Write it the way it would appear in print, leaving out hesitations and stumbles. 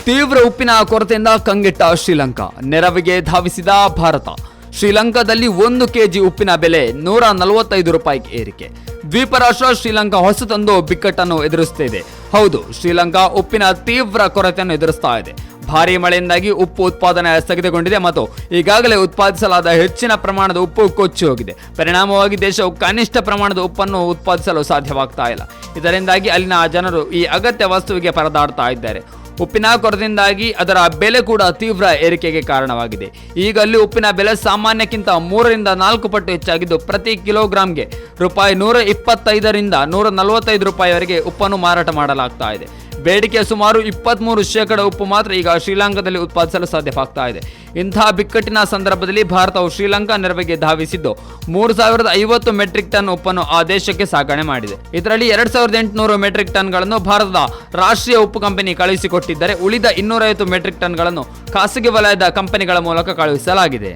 ತೀವ್ರ ಉಪ್ಪಿನ ಕೊರತೆಯಿಂದ ಕಂಗೆಟ್ಟ ಶ್ರೀಲಂಕಾ, ನೆರವಿಗೆ ಧಾವಿಸಿದ ಭಾರತ. ಶ್ರೀಲಂಕಾದಲ್ಲಿ 1 ಕೆಜಿ ಉಪ್ಪಿನ ಬೆಲೆ $145 ಏರಿಕೆ. ದ್ವೀಪ ರಾಷ್ಟ್ರ ಶ್ರೀಲಂಕಾ ಹೊಸತೊಂದು ಬಿಕ್ಕಟ್ಟನ್ನು ಎದುರಿಸುತ್ತಿದೆ. ಹೌದು, ಶ್ರೀಲಂಕಾ ಉಪ್ಪಿನ ತೀವ್ರ ಕೊರತೆಯನ್ನು ಎದುರಿಸ್ತಾ ಇದೆ. ಭಾರೀ ಮಳೆಯಿಂದಾಗಿ ಉಪ್ಪು ಉತ್ಪಾದನೆ ಸ್ಥಗಿತಗೊಂಡಿದೆ ಮತ್ತು ಈಗಾಗಲೇ ಉತ್ಪಾದಿಸಲಾದ ಹೆಚ್ಚಿನ ಪ್ರಮಾಣದ ಉಪ್ಪು ಕೊಚ್ಚಿ ಹೋಗಿದೆ. ಪರಿಣಾಮವಾಗಿ ದೇಶವು ಕನಿಷ್ಠ ಪ್ರಮಾಣದ ಉಪ್ಪನ್ನು ಉತ್ಪಾದಿಸಲು ಸಾಧ್ಯವಾಗ್ತಾ ಇಲ್ಲ. ಇದರಿಂದಾಗಿ ಅಲ್ಲಿನ ಜನರು ಈ ಅಗತ್ಯ ವಸ್ತುವಿಗೆ ಪರದಾಡ್ತಾ ಇದ್ದಾರೆ. ಉಪ್ಪಿನ ಕೊರತೆಯಿಂದಾಗಿ ಅದರ ಬೆಲೆ ಕೂಡ ತೀವ್ರ ಏರಿಕೆಗೆ ಕಾರಣವಾಗಿದೆ. ಈಗ ಅಲ್ಲಿ ಉಪ್ಪಿನ ಬೆಲೆ ಸಾಮಾನ್ಯಕ್ಕಿಂತ 3 ರಿಂದ 4 ಪಟ್ಟು ಹೆಚ್ಚಾಗಿದ್ದು, ಪ್ರತಿ ಕಿಲೋಗ್ರಾಂಗೆ $125 ರಿಂದ $145 ವರೆಗೆ ಉಪ್ಪನ್ನು ಮಾರಾಟ ಮಾಡಲಾಗ್ತಾ ಇದೆ. ಬೇಡಿಕೆ ಸುಮಾರು 23% ಉಪ್ಪು ಮಾತ್ರ ಈಗ ಶ್ರೀಲಂಕಾದಲ್ಲಿ ಉತ್ಪಾದಿಸಲು ಸಾಧ್ಯವಾಗ್ತಾ ಇದೆ. ಇಂತಹ ಬಿಕ್ಕಟ್ಟಿನ ಸಂದರ್ಭದಲ್ಲಿ ಭಾರತವು ಶ್ರೀಲಂಕಾ ನೆರವಿಗೆ ಧಾವಿಸಿದ್ದು 3050 ಮೆಟ್ರಿಕ್ ಟನ್ ಉಪ್ಪನ್ನು ಆ ದೇಶಕ್ಕೆ ಸಾಗಣೆ ಮಾಡಿದೆ. ಇದರಲ್ಲಿ 2800 ಮೆಟ್ರಿಕ್ ಟನ್ಗಳನ್ನು ಭಾರತದ ರಾಷ್ಟ್ರೀಯ ಉಪ್ಪು ಕಂಪನಿ ಕಳುಹಿಸಿಕೊಟ್ಟಿದ್ದರೆ, ಉಳಿದ 250 ಮೆಟ್ರಿಕ್ ಟನ್ಗಳನ್ನು ಖಾಸಗಿ ವಲಯದ ಕಂಪನಿಗಳ ಮೂಲಕ ಕಳುಹಿಸಲಾಗಿದೆ.